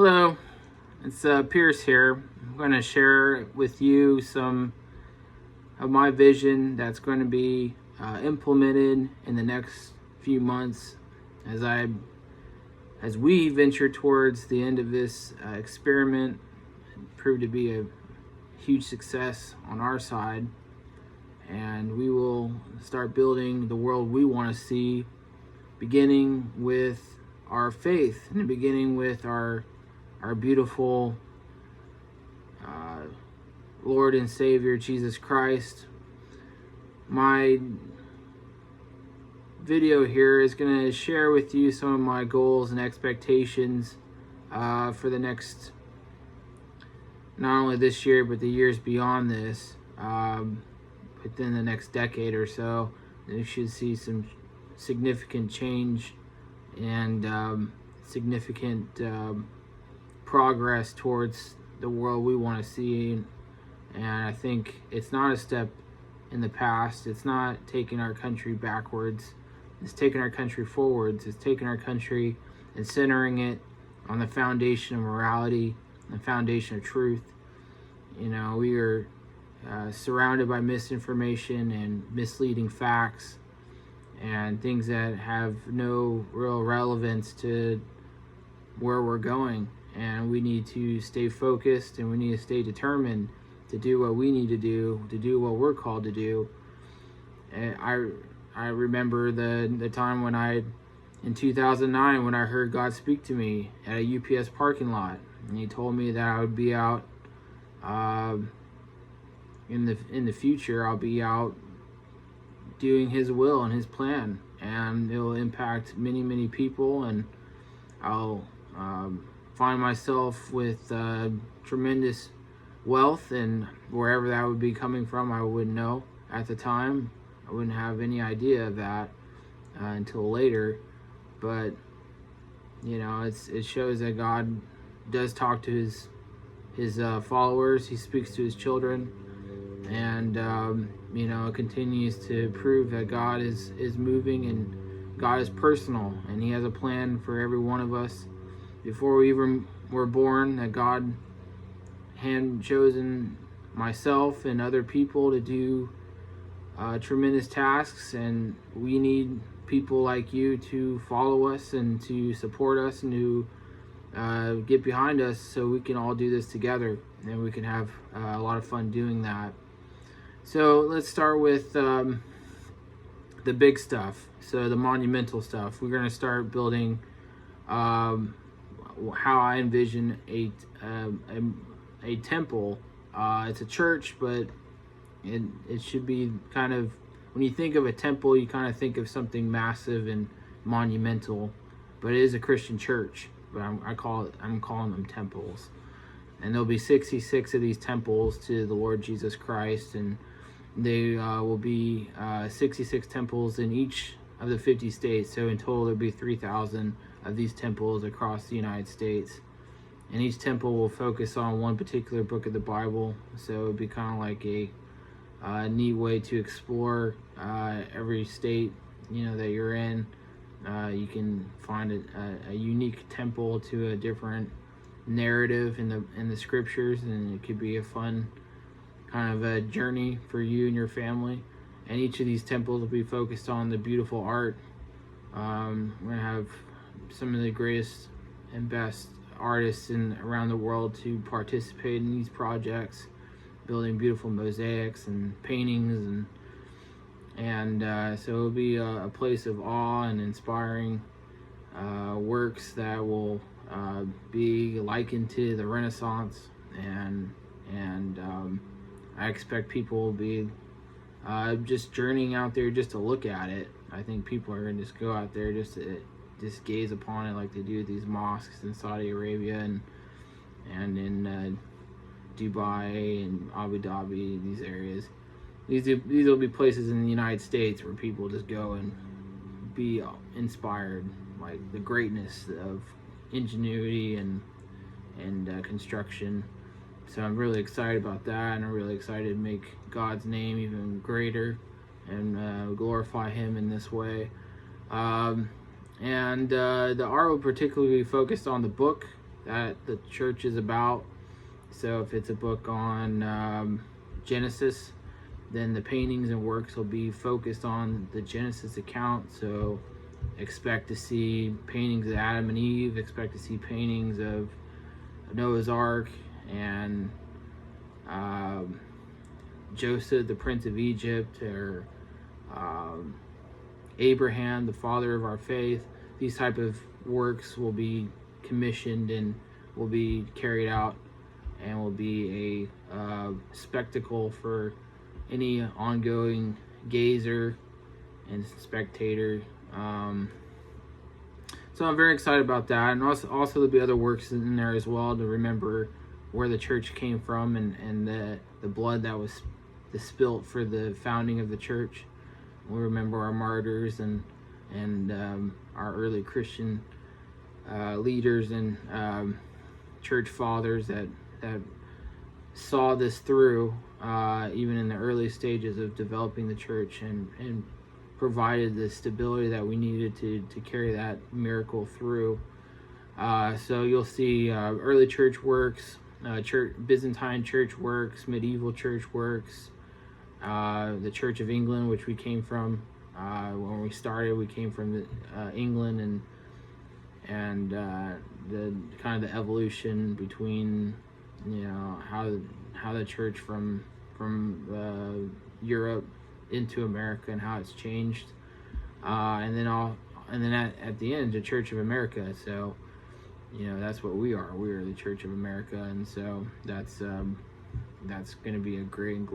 Hello, it's Pierce here. I'm going to share with you some of my vision that's going to be implemented in the next few months as we venture towards the end of this experiment. It proved to be a huge success on our side, and we will start building the world we want to see, beginning with our faith and beginning with our beautiful Lord and Savior Jesus Christ. My video here is going to share with you some of my goals and expectations for the next, not only this year but the years beyond this. Within the next decade or so, you should see some significant change and significant progress towards the world we want to see. And I think it's not a step in the past. It's not taking our country backwards. It's taking our country forwards. It's taking our country and centering it on the foundation of morality, the foundation of truth. You know, we are surrounded by misinformation and misleading facts and things that have no real relevance to where we're going. And we need to stay focused, and we need to stay determined to do what we need to do what we're called to do. And I remember the time when in 2009, when I heard God speak to me at a UPS parking lot, and He told me that I would be out in the future. I'll be out doing His will and His plan, and it will impact many people, and I'll find myself with tremendous wealth, and wherever that would be coming from, I wouldn't know at the time. I wouldn't have any idea of that until later. But you know, it shows that God does talk to his followers. He speaks to His children, and you know, it continues to prove that God is moving, and God is personal, and He has a plan for every one of us. Before we even were born, that God had chosen myself and other people to do tremendous tasks, and we need people like you to follow us and to support us and to get behind us, so we can all do this together, and we can have a lot of fun doing that. So let's start with the big stuff, so the monumental stuff. We're going to start building how I envision a temple. It's a church, but it should be kind of, when you think of a temple, you kind of think of something massive and monumental, but it is a Christian church. But I'm calling them temples, and there'll be 66 of these temples to the Lord Jesus Christ, and they will be 66 temples in each of the 50 states. So in total, there'll be 3,000 of these temples across the United States, and each temple will focus on one particular book of the Bible. So it'll be kind of like a neat way to explore every state, you know, that you're in. You can find a unique temple to a different narrative in the scriptures, and it could be a fun kind of a journey for you and your family. And each of these temples will be focused on the beautiful art. We're gonna have some of the greatest and best artists around the world to participate in these projects, building beautiful mosaics and paintings, and so it'll be a place of awe and inspiring works that will be likened to the Renaissance, and I expect people will be just journeying out there just to look at it. I think people are gonna just go out there just to gaze upon it, like they do these mosques in Saudi Arabia and in Dubai and Abu Dhabi, these areas. These will be places in the United States where people just go and be inspired, like the greatness of ingenuity and construction. So I'm really excited about that, and I'm really excited to make God's name even greater and glorify Him in this way. And the art will particularly be focused on the book that the church is about. So if it's a book on Genesis, then the paintings and works will be focused on the Genesis account. So expect to see paintings of Adam and Eve, expect to see paintings of Noah's Ark and Joseph, the Prince of Egypt, or Abraham, the father of our faith. These type of works will be commissioned and will be carried out and will be a spectacle for any ongoing gazer and spectator. So I'm very excited about that, and also there'll be other works in there as well to remember where the church came from and the blood that was spilt for the founding of the church. We'll remember our martyrs and our early Christian leaders and church fathers that saw this through, even in the early stages of developing the church, and provided the stability that we needed to carry that miracle through. So you'll see early church works, Byzantine church works, medieval church works, the Church of England, which we came from. When we started, we came from England, and the kind of the evolution between, you know, how the church from Europe into America and how it's changed, and then at the end, the Church of America. So, you know, that's what we are. We are the Church of America, and so that's going to be a great and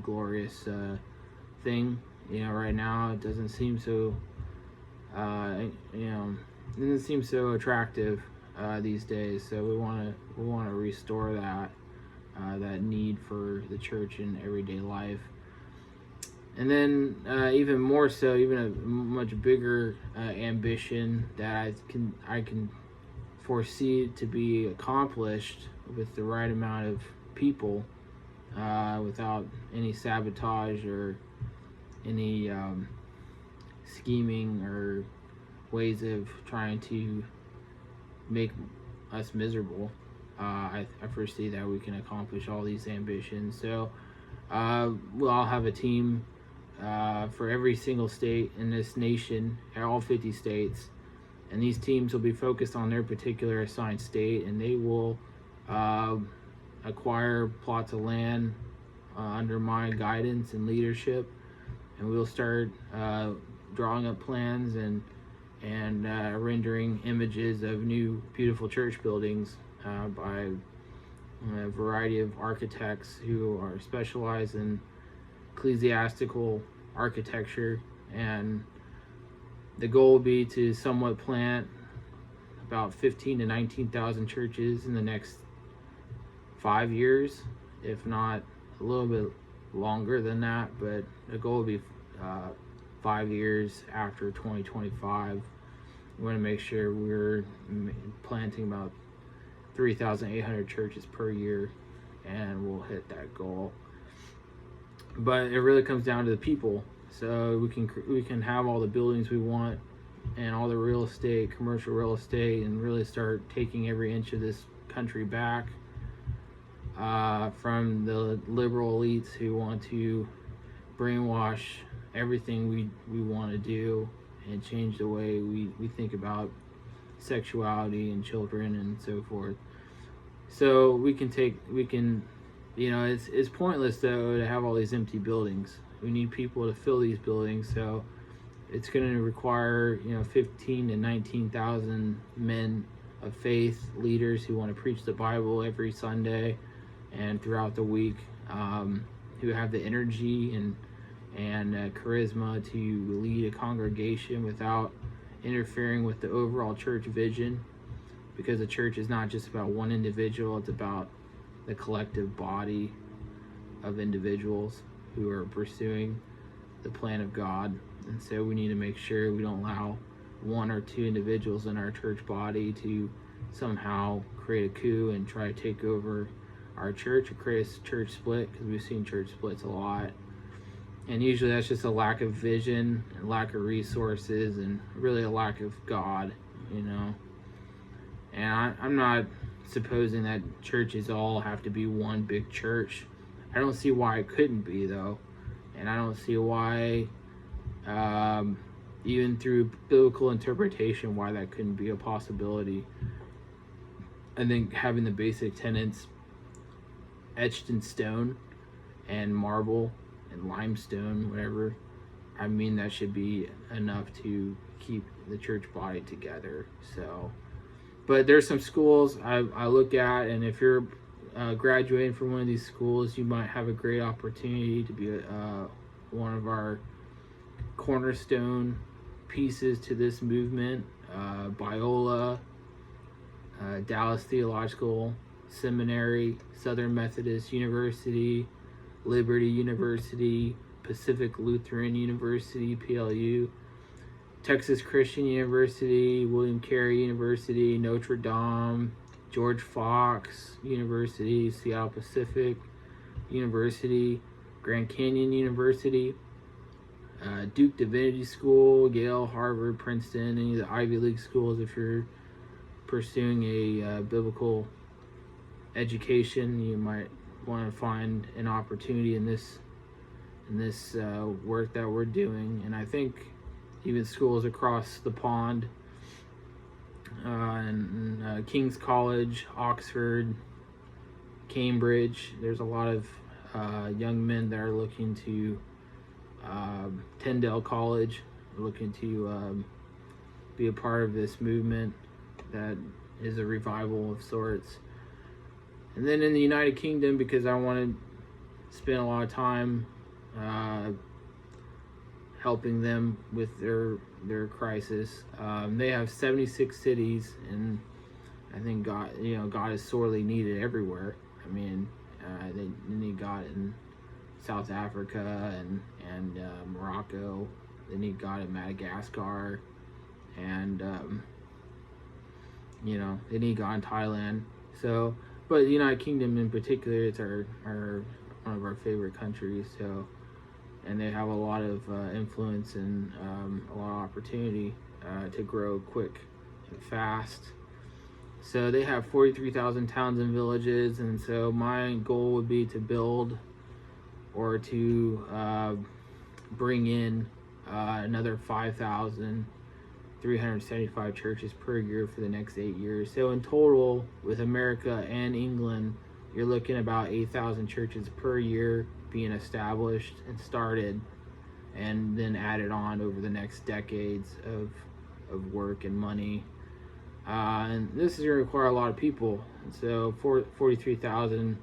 glorious thing. You know, right now it doesn't seem so. It doesn't seem so attractive these days. So we want to restore that need for the church in everyday life. And then even more so, even a much bigger ambition that I can foresee to be accomplished with the right amount of people, without any sabotage or any scheming or ways of trying to make us miserable. I foresee that we can accomplish all these ambitions. So we'll all have a team for every single state in this nation, all 50 states, and these teams will be focused on their particular assigned state, and they will acquire plots of land under my guidance and leadership, and we'll start drawing up plans and rendering images of new beautiful church buildings by a variety of architects who are specialized in ecclesiastical architecture. And the goal will be to somewhat plant about 15 to 19,000 churches in the next 5 years, if not a little bit longer than that. But the goal will be 5 years after 2025. We want to make sure we're planting about 3,800 churches per year, and we'll hit that goal. But it really comes down to the people. So we can have all the buildings we want and all the real estate, commercial real estate, and really start taking every inch of this country back from the liberal elites who want to brainwash everything we want to do and change the way we think about sexuality and children and so forth. So we can, it's pointless though to have all these empty buildings. We need people to fill these buildings. So it's going to require 15 to 19,000 men of faith, leaders who want to preach the Bible every Sunday and throughout the week, who have the energy and charisma to lead a congregation without interfering with the overall church vision, because the church is not just about one individual, it's about the collective body of individuals who are pursuing the plan of God. And so we need to make sure we don't allow one or two individuals in our church body to somehow create a coup and try to take over our church or create a church split, because we've seen church splits a lot. And usually that's just a lack of vision, and lack of resources, and really a lack of God, And I'm not supposing that churches all have to be one big church. I don't see why it couldn't be, though. And I don't see why, even through biblical interpretation, why that couldn't be a possibility. I think having the basic tenets etched in stone and marble and limestone, whatever, I mean, that should be enough to keep the church body together. So, but there's some schools I look at, and if you're graduating from one of these schools, you might have a great opportunity to be one of our cornerstone pieces to this movement. Biola, Dallas Theological Seminary, Southern Methodist University, Liberty University, Pacific Lutheran University, PLU, Texas Christian University, William Carey University, Notre Dame, George Fox University, Seattle Pacific University, Grand Canyon University, Duke Divinity School, Yale, Harvard, Princeton, any of the Ivy League schools. If you're pursuing a biblical education, you might want to find an opportunity in this work that we're doing. And I think even schools across the pond, and King's College, Oxford, Cambridge, there's a lot of young men that are looking to, Tyndale College, looking to be a part of this movement that is a revival of sorts. And then in the United Kingdom, because I want to spend a lot of time helping them with their crisis. They have 76 cities, and I think God is sorely needed everywhere. I mean, they need God in South Africa and Morocco. They need God in Madagascar, and they need God in Thailand. So, but the United Kingdom in particular, it's our one of our favorite countries. So, and they have a lot of influence and a lot of opportunity to grow quick and fast. So they have 43,000 towns and villages, and so my goal would be to build or to bring in another 5,375 churches per year for the next 8 years. So in total, with America and England, you're looking at about 8,000 churches per year being established and started, and then added on over the next decades of work and money. And this is going to require a lot of people. And so 43,000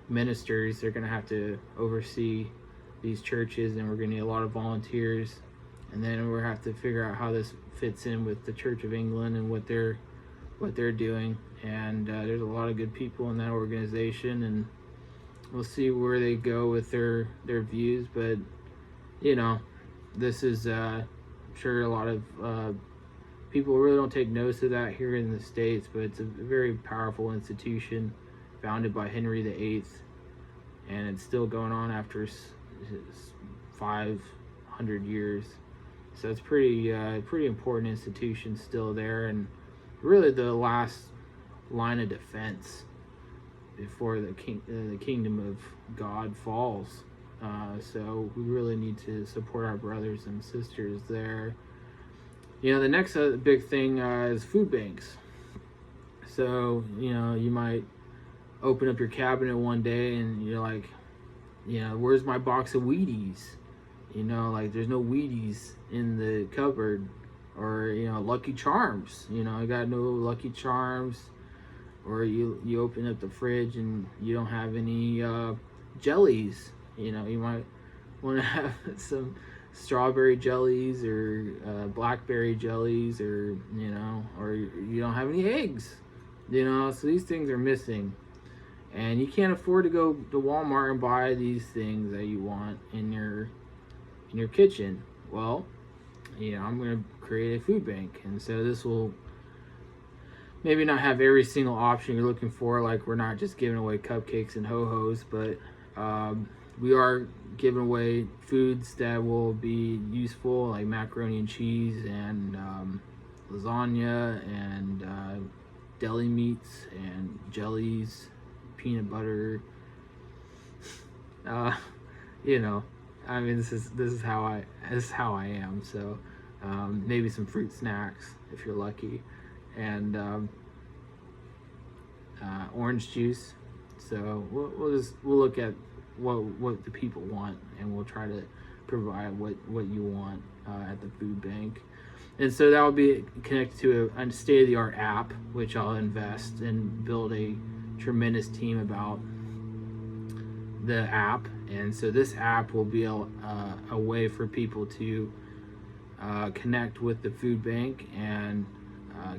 ministers, they're going to have to oversee these churches, and we're going to need a lot of volunteers. And then we're going to have to figure out how this fits in with the Church of England and what they're doing. And there's a lot of good people in that organization, and we'll see where they go with their views. But this is I'm sure a lot of people really don't take notice of that here in the States, but it's a very powerful institution founded by Henry VIII, and it's still going on after 500 years. So it's pretty important institution still there, and really the last line of defense before the kingdom of God falls. So we really need to support our brothers and sisters there. The next big thing is food banks. So you might open up your cabinet one day and you're like, where's my box of Wheaties? There's no Wheaties in the cupboard. Or Lucky Charms. I got no Lucky Charms. Or you open up the fridge and you don't have any jellies. You might want to have some strawberry jellies or blackberry jellies, or or you don't have any eggs. So these things are missing, and you can't afford to go to Walmart and buy these things that you want in your kitchen. Well, I'm going to create a food bank, and so this will maybe not have every single option you're looking for. Like, we're not just giving away cupcakes and ho-hos, but we are giving away foods that will be useful, like macaroni and cheese and lasagna and deli meats and jellies, peanut butter. Uh, you know, I mean, this is how I am. So maybe some fruit snacks if you're lucky, and orange juice. So we'll look at what the people want, and we'll try to provide what you want at the food bank. And so that will be connected to a state-of-the-art app, which I'll invest and build a tremendous team about the app. And so this app will be a way for people to connect with the food bank and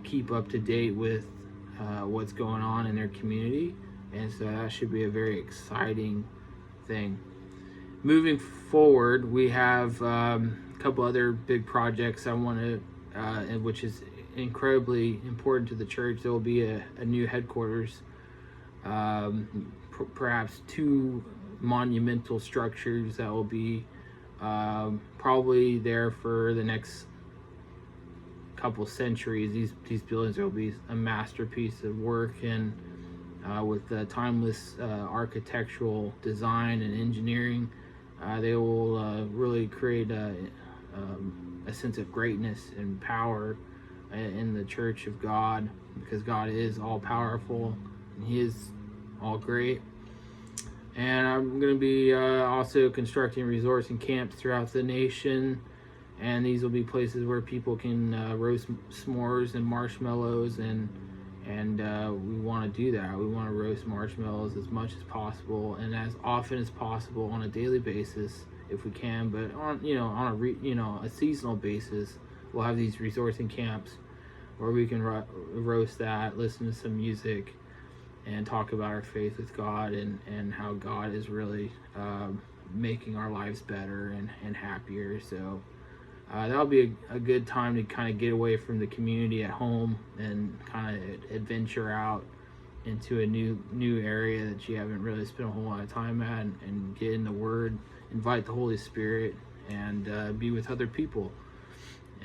keep up to date with what's going on in their community. And so that should be a very exciting thing. Moving forward, we have a couple other big projects I want to, which is incredibly important to the church. There will be a new headquarters, perhaps 2 monumental structures that will be probably there for the next couple centuries. These buildings will be a masterpiece of work, and with timeless architectural design and engineering, they will really create a sense of greatness and power in the church of God, because God is all powerful and He is all great. And I'm going to be also constructing resorts and camps throughout the nation, and these will be places where people can roast s'mores and marshmallows, and we want to do that. We want to roast marshmallows as much as possible and as often as possible on a daily basis if we can. But on a seasonal basis, we'll have these resorts and camps where we can roast that, listen to some music, and talk about our faith with God and how God is really making our lives better and happier. So that'll be a good time to kind of get away from the community at home and kind of adventure out into a new area that you haven't really spent a whole lot of time at, and get in the Word, invite the Holy Spirit, and be with other people.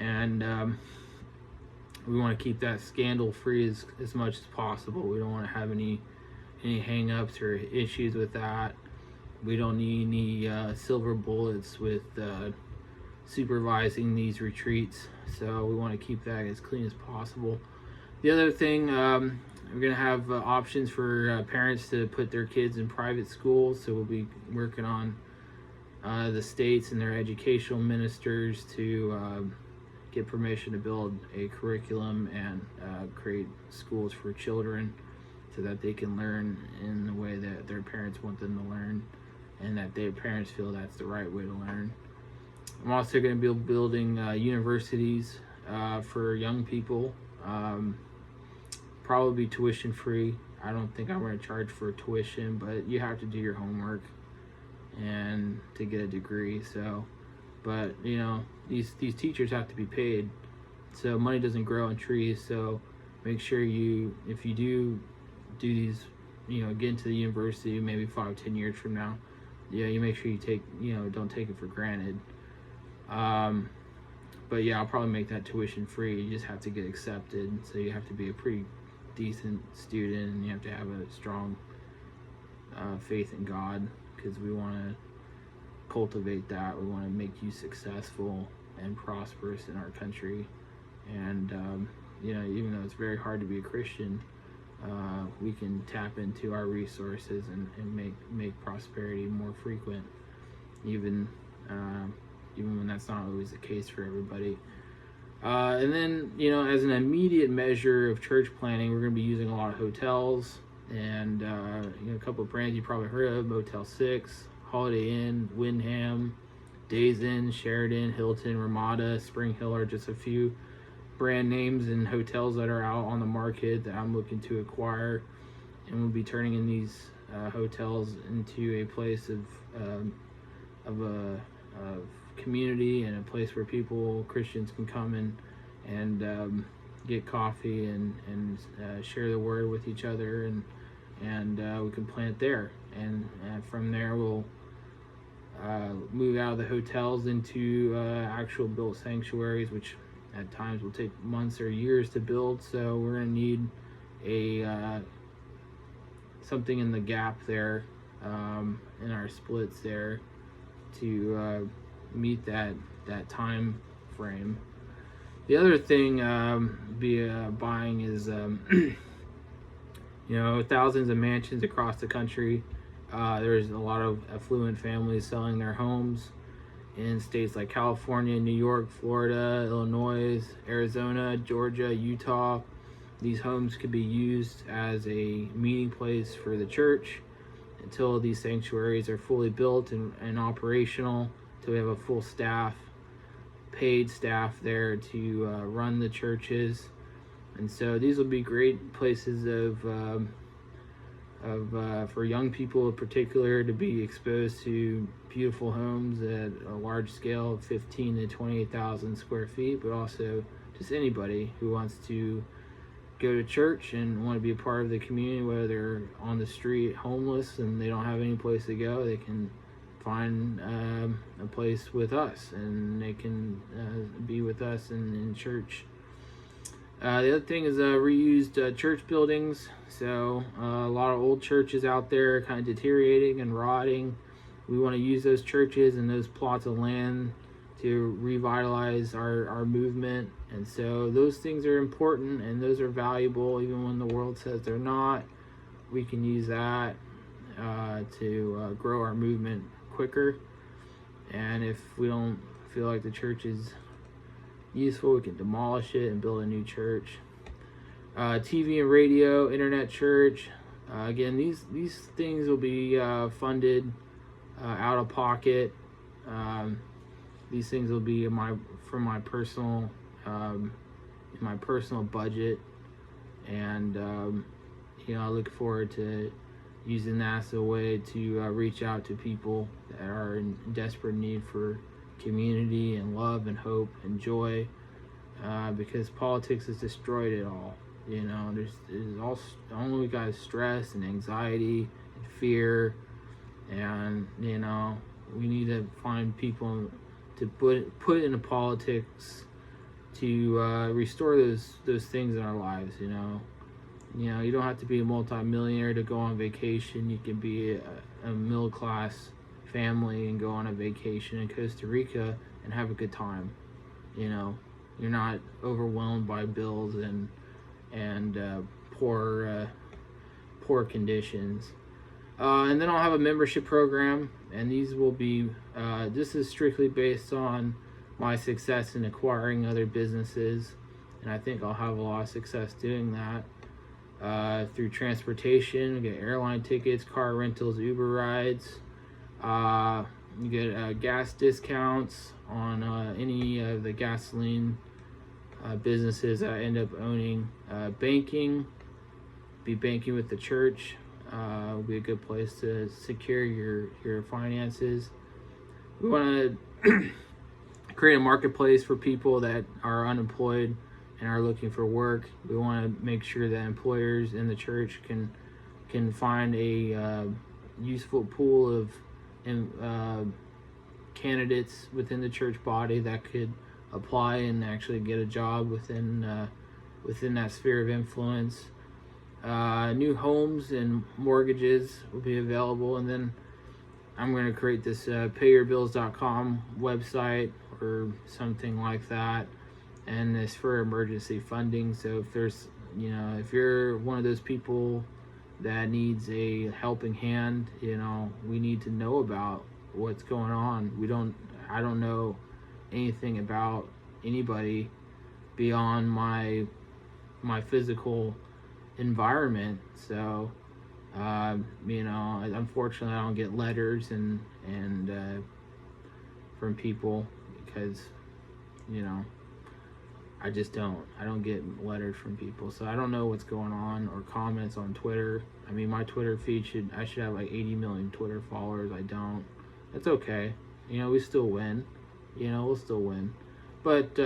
And we want to keep that scandal free as much as possible. We don't want to have any hang-ups or issues with that. We don't need any silver bullets with supervising these retreats, so we want to keep that as clean as possible. The other thing, we're going to have options for parents to put their kids in private schools, so we'll be working on the states and their educational ministers to get permission to build a curriculum and create schools for children so that they can learn in the way that their parents want them to learn, and that their parents feel that's the right way to learn. I'm also going to be building universities for young people, probably tuition free. I don't think I'm going to charge for tuition, but you have to do your homework and to get a degree. So, but these teachers have to be paid, so money doesn't grow on trees. So make sure if you do these, get into the university maybe 5-10 years from now, you make sure you don't take it for granted. But yeah, I'll probably make that tuition free. You just have to get accepted, so you have to be a pretty decent student, and you have to have a strong faith in God, because we want to cultivate that. We want to make you successful and prosperous in our country. And even though it's very hard to be a Christian, we can tap into our resources and make prosperity more frequent, even when that's not always the case for everybody. And then, as an immediate measure of church planning, we're going to be using a lot of hotels, and a couple of brands you probably heard of: Motel 6, Holiday Inn, Wyndham, Days Inn, Sheraton, Hilton, Ramada, Spring Hill are just a few brand names and hotels that are out on the market that I'm looking to acquire, and we'll be turning in these hotels into a place of community, and a place where Christians can come and get coffee and share the word with each other, and we can plant there, and from there we'll move out of the hotels into actual built sanctuaries, which at times will take months or years to build. So we're going to need a something in the gap there, in our splits there, to meet that time frame. The other thing buying is thousands of mansions across the country. There's a lot of affluent families selling their homes in states like California, New York, Florida, Illinois, Arizona, Georgia, Utah. These homes could be used as a meeting place for the church until these sanctuaries are fully built and operational, until we have a full staff, paid staff there to run the churches. And so these will be great places for young people in particular to be exposed to beautiful homes at a large scale of 15 to 28,000 square feet, but also just anybody who wants to go to church and want to be a part of the community, whether they're on the street homeless and they don't have any place to go, they can find a place with us, and they can be with us in church. The other thing is reused church buildings. So a lot of old churches out there kind of deteriorating and rotting. We want to use those churches and those plots of land to revitalize our movement. And so those things are important, and those are valuable even when the world says they're not. We can use that to grow our movement quicker. And if we don't feel like the church is useful, we can demolish it and build a new church. TV and radio, internet church. Again, these things will be funded out of pocket. These things will be from my personal budget, and I look forward to using that as a way to reach out to people that are in desperate need for community and love and hope and joy, because politics has destroyed it all. There's only got stress and anxiety and fear, and we need to find people to put into politics to restore those things in our lives. You don't have to be a multi-millionaire to go on vacation. You can be a middle class family and go on a vacation in Costa Rica and have a good time. You're not overwhelmed by bills and poor conditions. And then I'll have a membership program, and these will be this is strictly based on my success in acquiring other businesses, and I think I'll have a lot of success doing that through transportation. You get airline tickets, car rentals, Uber rides. You get gas discounts on any of the gasoline businesses that I end up owning. Banking, be banking with the church. Will be a good place to secure your finances. We want to create a marketplace for people that are unemployed and are looking for work. We want to make sure that employers in the church can find a useful pool of candidates within the church body that could apply and actually get a job within that sphere of influence. New homes and mortgages will be available, and then I'm going to create this payyourbills.com website or something like that, and it's for emergency funding. So if there's if you're one of those people that needs a helping hand, we need to know about what's going on. I don't know anything about anybody beyond my physical environment. So unfortunately I don't get letters and from people because I don't get letters from people, so I don't know what's going on, or comments on Twitter. My Twitter feed I should have like 80 million Twitter followers. I don't. That's okay. We still win. We'll still win. But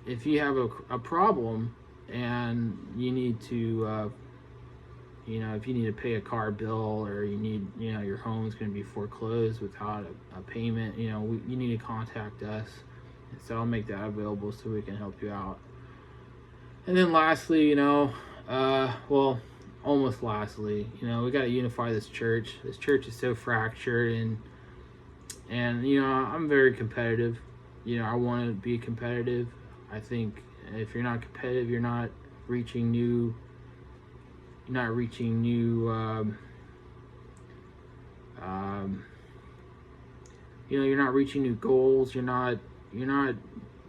if you have a problem and you need to if you need to pay a car bill, or you need your home's going to be foreclosed without a payment, you need to contact us, So I'll make that available so we can help you out. And then lastly, almost lastly, we got to unify this church. This church is so fractured, and I'm very competitive. I want to be competitive. I think if you're not competitive, you're not reaching new. You're not reaching new. You're not reaching new goals. You're not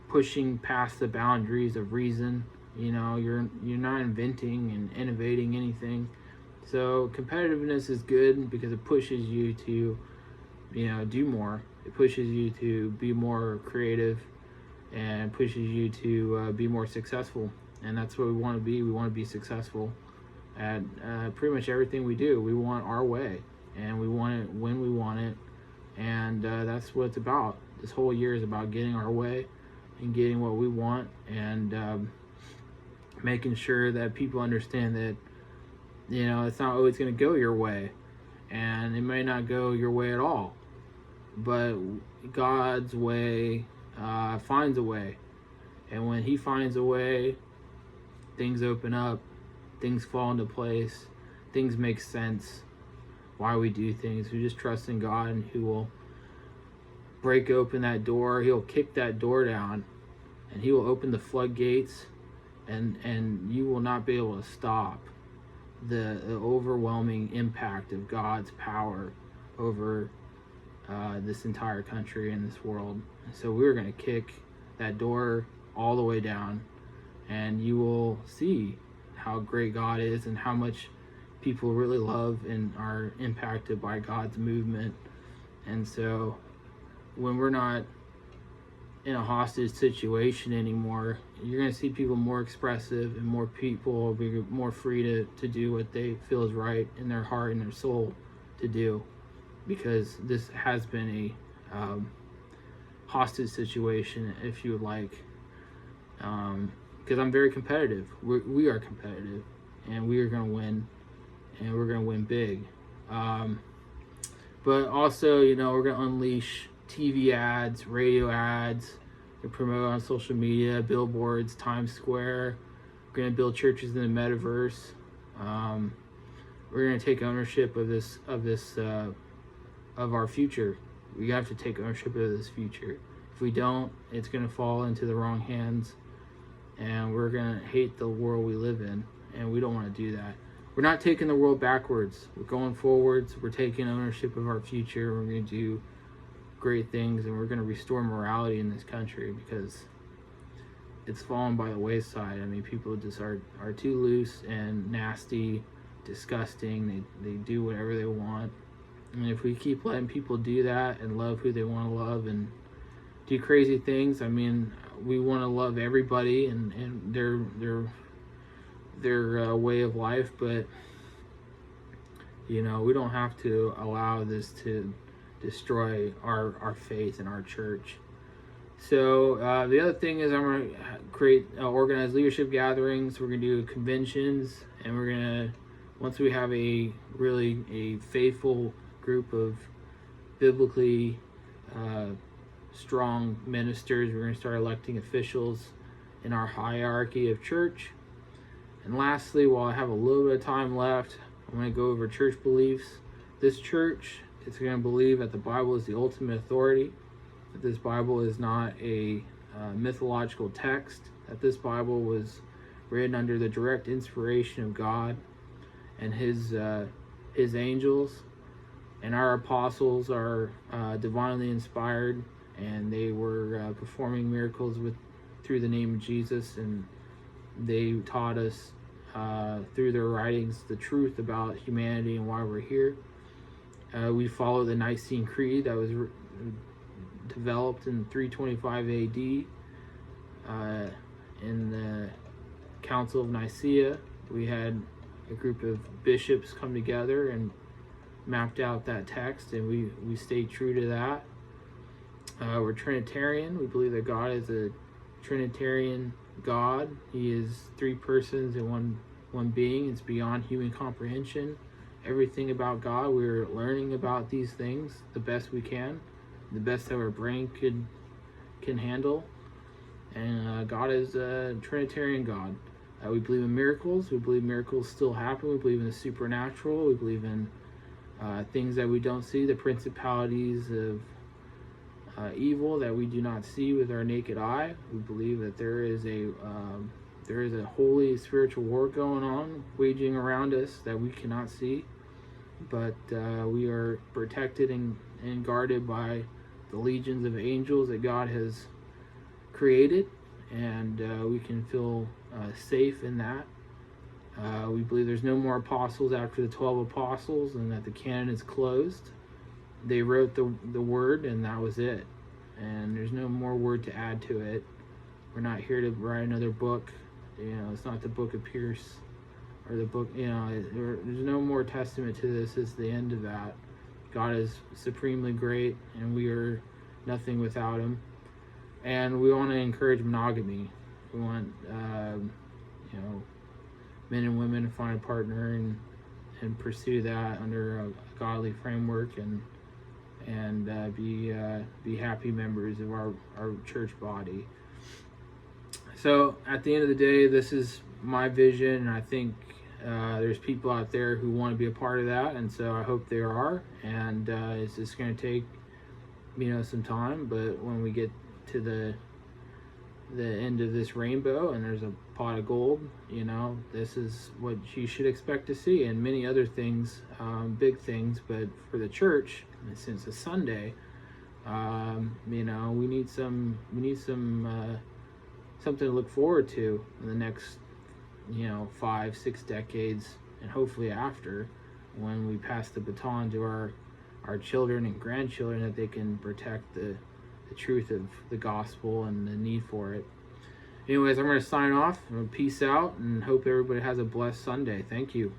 pushing past the boundaries of reason. You're not inventing and innovating anything. So competitiveness is good because it pushes you to do more. It pushes you to be more creative and pushes you to be more successful. And that's what we want to be. We want to be successful at pretty much everything we do. We want our way, and we want it when we want it. And that's what it's about. This whole year is about getting our way and getting what we want, and making sure that people understand that it's not always going to go your way, and it may not go your way at all, but God's way finds a way. And when he finds a way, things open up, things fall into place, things make sense. Why we do things, we just trust in God, and he will break open that door. He'll kick that door down, and he will open the floodgates, and you will not be able to stop the overwhelming impact of God's power over this entire country and this world. So we're going to kick that door all the way down, and you will see how great God is and how much people really love and are impacted by God's movement. And so when we're not in a hostage situation anymore, you're going to see people more expressive, and more people will be more free to do what they feel is right in their heart and their soul to do, because this has been a hostage situation, if you would like, because I'm very competitive. We are competitive, and we are going to win, and we're going to win big. But also, we're going to unleash TV ads, radio ads, we promote on social media, billboards, Times Square. We're going to build churches in the metaverse. We're going to take ownership of our future. We have to take ownership of this future. If we don't, it's going to fall into the wrong hands, and we're going to hate the world we live in, and we don't want to do that. We're not taking the world backwards. We're going forwards. We're taking ownership of our future. We're going to do great things, and we're going to restore morality in this country, because it's fallen by the wayside. I mean, people just are too loose and nasty, disgusting. They do whatever they want. And if we keep letting people do that and love who they want to love and do crazy things, I mean, we want to love everybody and their way of life, but we don't have to allow this to destroy our faith in our church. So the other thing is, I'm going to create organized leadership gatherings. We're going to do conventions, and we're going to, once we have a faithful group of biblically strong ministers, we're going to start electing officials in our hierarchy of church. And lastly, while I have a little bit of time left, I'm going to go over church beliefs. This church is going to believe that the Bible is the ultimate authority, that this Bible is not a mythological text, that this Bible was written under the direct inspiration of God and his angels, and our apostles are divinely inspired, and they were performing miracles through the name of Jesus, and they taught us through their writings the truth about humanity and why we're here. We follow the Nicene Creed that was developed in 325 AD in the Council of Nicaea. We had a group of bishops come together and mapped out that text, and we stayed true to that. We're Trinitarian. We believe that God is a Trinitarian God. He is three persons in one being. It's beyond human comprehension. Everything about God, we're learning about these things the best we can, the best that our brain can handle. And God is a Trinitarian God. We believe in miracles. We believe miracles still happen. We believe in the supernatural. We believe in things that we don't see, the principalities of evil that we do not see with our naked eye. We believe that there is a holy spiritual war going on, waging around us that we cannot see, but we are protected and guarded by the legions of angels that God has created, and we can feel safe in that. We believe there's no more apostles after the 12 apostles, and that the canon is closed. They wrote the word, and that was it. And there's no more word to add to it. We're not here to write another book. It's not the book of Pierce or the book. There's no more testament to this. It's the end of that. God is supremely great, and we are nothing without Him. And we want to encourage monogamy. We want, men and women to find a partner and pursue that under a godly framework and be happy members of our church body. So at the end of the day, this is my vision, and I think there's people out there who want to be a part of that, and so I hope there are. And it's just going to take some time, but when we get to the end of this rainbow and there's a pot of gold, this is what you should expect to see, and many other things, big things. But for the church, since it's Sunday, we need some something to look forward to in the next 5-6 decades, and hopefully after, when we pass the baton to our children and grandchildren, that they can protect the truth of the gospel and the need for it. Anyways, I'm going to sign off. I'm going to peace out and hope everybody has a blessed Sunday. Thank you.